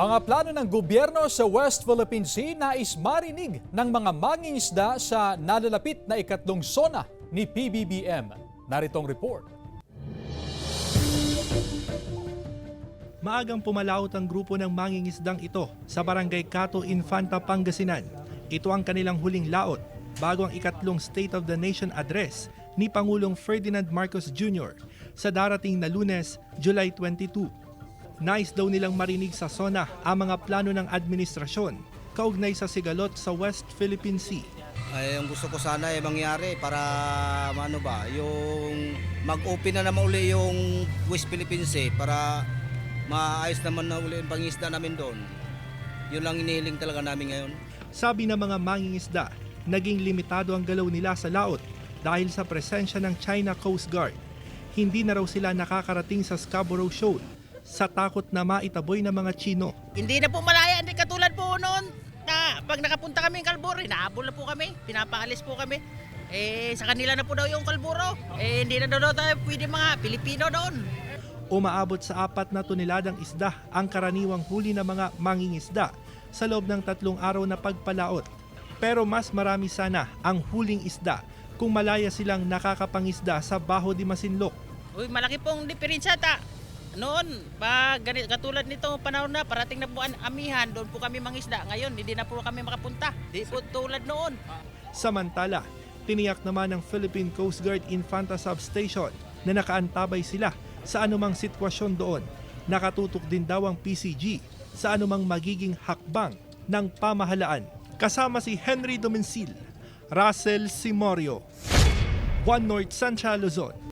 Mga plano ng gobyerno sa West Philippine Sea nais marinig ng mga mangingisda sa nalalapit na ikatlong sona ni PBBM. Naritong report. Maagang pumalaot ang grupo ng mangingisdang ito sa Barangay Cato, Infanta, Pangasinan. Ito ang kanilang huling laot bago ang ikatlong State of the Nation address ni Pangulong Ferdinand Marcos Jr. sa darating na Lunes, July 22. Nais daw nilang marinig sa SONA ang mga plano ng administrasyon kaugnay sa sigalot sa West Philippine Sea. Ay, ang gusto ko sana ay mangyari para yung mag-open na naman uli yung West Philippine Sea para maayos naman na uli ang pangingisda namin doon. Yun lang inihiling talaga namin ngayon. Sabi ng mga mangingisda, naging limitado ang galaw nila sa laot dahil sa presensya ng China Coast Guard. Hindi na raw sila nakakarating sa Scarborough Shoal sa takot na maitaboy ng mga Chino. Hindi na po malaya, hindi katulad po noon na pag nakapunta kami ng Kalburo, inaabol na po kami, pinapaalis po kami. Sa kanila na po daw yung Kalburo. Hindi na daw tayo pwede mga Pilipino doon. Umaabot sa 4 na toneladang isda ang karaniwang huli ng mga mangingisda sa loob ng 3 araw na pagpalaot. Pero mas marami sana ang huling isda kung malaya silang nakakapangisda sa Baho de Masinloc. Uy, malaki pong diferensya ta. Noon, pag katulad nito panahon na, parating na po ang amihan, doon po kami mangisda. Ngayon, hindi na po kami makapunta. Hindi po tulad noon. Samantala, tiniyak naman ng Philippine Coast Guard Infanta Substation na nakaantabay sila sa anumang sitwasyon doon. Nakatutok din daw ang PCG sa anumang magiging hakbang ng pamahalaan. Kasama si Henry Domencil, Russell Simorio, One North Central Luzon.